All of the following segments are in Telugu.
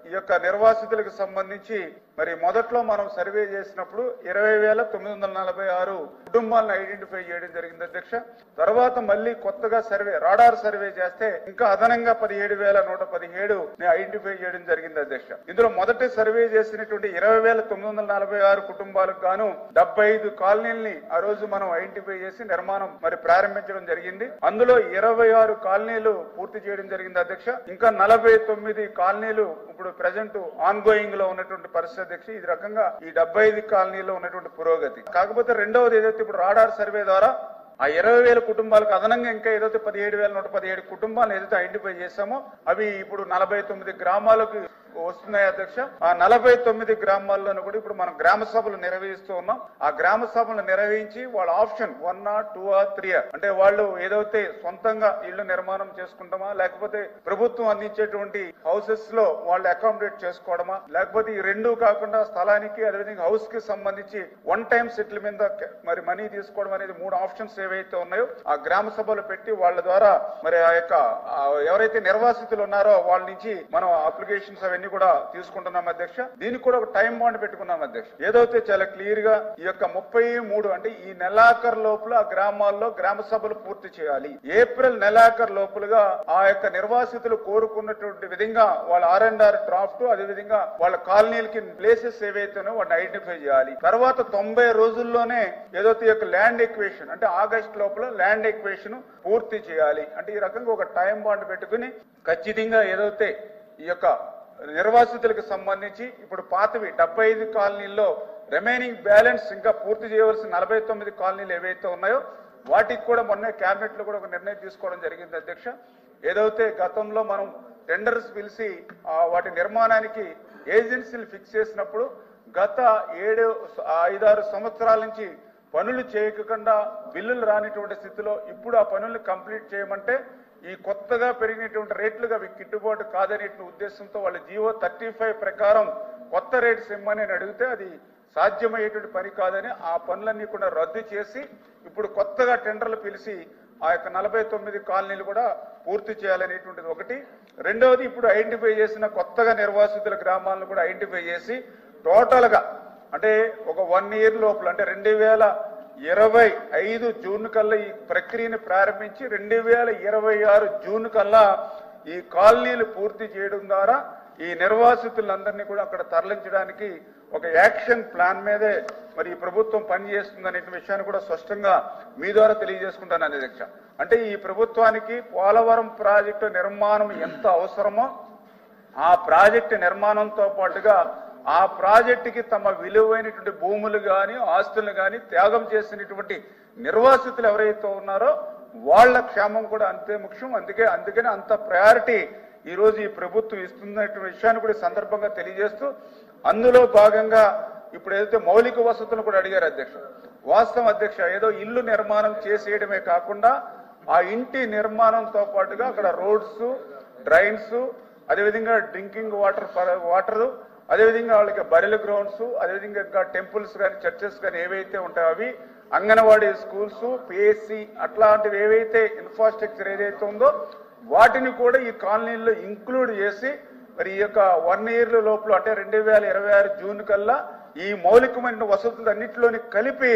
ఈ యొక్క నిర్వాసితులకు సంబంధించి మరి మొదట్లో మనం సర్వే చేసినప్పుడు 20,946 కుటుంబాలను ఐడెంటిఫై చేయడం జరిగింది అధ్యక్ష. తర్వాత మళ్ళీ కొత్తగా రాడార్ సర్వే చేస్తే ఇంకా అదనంగా 17,117 ఐడెంటిఫై చేయడం జరిగింది అధ్యక్ష. ఇందులో మొదటి సర్వే చేసినటువంటి 20,946 కుటుంబాలకు గాను 75 కాలనీల్ని ఆ రోజు మనం ఐడెంటిఫై చేసి నిర్మాణం మరి ప్రారంభించడం జరిగింది. అందులో 26 కాలనీలు పూర్తి చేయడం జరిగింది అధ్యక్ష. ఇంకా 49 కాలనీలు ఇప్పుడు ప్రెసెంట్ ఆన్ గోయింగ్ లో ఉన్నటువంటి పరిస్థితి అధ్యక్ష. ఇది రకంగా ఈ 75 కాలనీలో ఉన్నటువంటి పురోగతి. కాకపోతే రెండవది ఏదైతే ఇప్పుడు రాడార్ సర్వే ద్వారా ఆ 20,000 కుటుంబాలకు అదనంగా ఇంకా ఏదైతే 17,117 కుటుంబాలను ఏదైతే ఐడెంటిఫై చేశామో అవి ఇప్పుడు 49 గ్రామాలకు వస్తున్నాయి అధ్యక్ష. ఆ 49 గ్రామాల్లోనూ కూడా ఇప్పుడు మనం గ్రామ సభలు నిర్వహిస్తూ ఉన్నాం. ఆ గ్రామ సభలు నిర్వహించి వాళ్ళ ఆప్షన్ 1 or 2 or 3 అంటే వాళ్ళు ఏదైతే సొంతంగా ఇళ్లు నిర్మాణం చేసుకుంటామా, లేకపోతే ప్రభుత్వం అందించేటువంటి హౌసెస్ లో వాళ్ళు అకామిడేట్ చేసుకోవడమా, లేకపోతే ఈ రెండు కాకుండా స్థలానికి అదేవిధంగా హౌస్ కి సంబంధించి వన్ టైం సెటిల్ మీద మరి మనీ తీసుకోవడం అనేది 3 ఆప్షన్స్ ఏవైతే ఉన్నాయో ఆ గ్రామ సభలు పెట్టి వాళ్ళ ద్వారా మరి ఆ యొక్క ఎవరైతే నిర్వాసితులు ఉన్నారో వాళ్ళ నుంచి మనం అప్లికేషన్స్ అవన్నీ కూడా తీసుకుంటున్నాం అధ్యక్ష. దీనికి కూడా ఒక టైం బాండ్ పెట్టుకున్నాం అధ్యక్ష. ఏదైతే చాలా క్లియర్ గా ఈ యొక్క 33 అంటే ఈ నెలాఖరు లోపల ఆ గ్రామాల్లో గ్రామ సభలు పూర్తి చేయాలి. ఏప్రిల్ నెలాఖరు లోపలుగా ఆ యొక్క నిర్వాసితులు కోరుకున్నటువంటి విధంగా వాళ్ళ R&R డ్రాఫ్ట్ అదేవిధంగా వాళ్ళ కాలనీలకి ప్లేసెస్ ఏవైతేనో వాటిని ఐడెంటిఫై చేయాలి. తర్వాత 90 రోజుల్లోనే ఏదైతే ఈ యొక్క ల్యాండ్ ఎక్వేషన్ అంటే ఆగస్ట్ లోపల ల్యాండ్ ఎక్వేషన్ పూర్తి చేయాలి. అంటే ఈ రకంగా ఒక టైం బాండ్ పెట్టుకుని ఖచ్చితంగా ఏదైతే ఈ యొక్క నిర్వాసితులకు సంబంధించి ఇప్పుడు పాతవి 75 కాలనీల్లో రిమైనింగ్ బ్యాలెన్స్ ఇంకా పూర్తి చేయవలసిన 49 కాలనీలు ఏవైతే ఉన్నాయో వాటికి కూడా మొన్న కేబినెట్ లో కూడా ఒక నిర్ణయం తీసుకోవడం జరిగింది అధ్యక్ష. ఏదైతే గతంలో మనం టెండర్స్ పిలిచి వాటి నిర్మాణానికి ఏజెన్సీలు ఫిక్స్ చేసినప్పుడు గత 5-6 సంవత్సరాల నుంచి పనులు చేయకుండా బిల్లులు రానిటువంటి స్థితిలో ఇప్పుడు ఆ పనుల్ని కంప్లీట్ చేయమంటే ఈ కొత్తగా పెరిగినటువంటి రేట్లుగా గిట్టుబాటు కాదనే ఉద్దేశంతో వాళ్ళ జీవో 35 ప్రకారం కొత్త రేట్స్ ఇమ్మని అడిగితే అది సాధ్యమయ్యేటువంటి పని కాదని ఆ పనులన్నీ కూడా రద్దు చేసి ఇప్పుడు కొత్తగా టెండర్లు పిలిచి ఆ యొక్క 49 కాలనీలు కూడా పూర్తి చేయాలనేటువంటిది ఒకటి. రెండవది ఇప్పుడు ఐడెంటిఫై చేసిన కొత్తగా నిర్వాసితుల గ్రామాలను కూడా ఐడెంటిఫై చేసి టోటల్ గా అంటే ఒక 1 year లోపల అంటే 2025 జూన్ కల్లా ఈ ప్రక్రియను ప్రారంభించి 2026 జూన్ కల్లా ఈ కాలనీలు పూర్తి చేయడం ద్వారా ఈ నిర్వాసితులందరినీ కూడా అక్కడ తరలించడానికి ఒక యాక్షన్ ప్లాన్ మీదే మరి ఈ ప్రభుత్వం పనిచేస్తుందనే విషయాన్ని కూడా స్పష్టంగా మీ ద్వారా తెలియజేసుకుంటాను అధ్యక్ష. అంటే ఈ ప్రభుత్వానికి పోలవరం ప్రాజెక్టు నిర్మాణం ఎంత అవసరమో ఆ ప్రాజెక్టు నిర్మాణంతో పాటుగా ఆ ప్రాజెక్టుకి తమ విలువైనటువంటి భూములు కానీ ఆస్తులు కానీ త్యాగం చేసినటువంటి నిర్వాసితులు ఎవరైతే ఉన్నారో వాళ్ళ క్షేమం కూడా అంతే ముఖ్యం. అందుకని అంత ప్రయారిటీ ఈ రోజు ఈ ప్రభుత్వం ఇస్తున్న విషయాన్ని కూడా సందర్భంగా తెలియజేస్తూ అందులో భాగంగా ఇప్పుడు ఏదైతే మౌలిక వసతులు కూడా అడిగారు అధ్యక్ష. వాస్తవం అధ్యక్ష, ఏదో ఇల్లు నిర్మాణం చేసేయడమే కాకుండా ఆ ఇంటి నిర్మాణంతో పాటుగా అక్కడ రోడ్స్, డ్రైన్స్, అదేవిధంగా డ్రింకింగ్ వాటర్ అదేవిధంగా వాళ్ళకి బరిల్ గ్రౌండ్స్, అదేవిధంగా ఇంకా టెంపుల్స్ కానీ చర్చెస్ కానీ ఏవైతే ఉంటాయో అవి, అంగన్వాడీ స్కూల్స్, PSC అట్లాంటివి ఏవైతే ఇన్ఫ్రాస్ట్రక్చర్ ఏదైతే ఉందో వాటిని కూడా ఈ కాలనీల్లో ఇంక్లూడ్ చేసి మరి ఈ యొక్క 1 year లోపల అంటే 2026 జూన్ కల్లా ఈ మౌలికమైన వసతులు అన్నింటిలోని కలిపి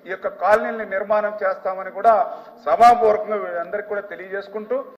ఈ యొక్క కాలనీలని నిర్మాణం చేస్తామని కూడా సభాపూర్వకంగా అందరికీ కూడా తెలియజేసుకుంటూ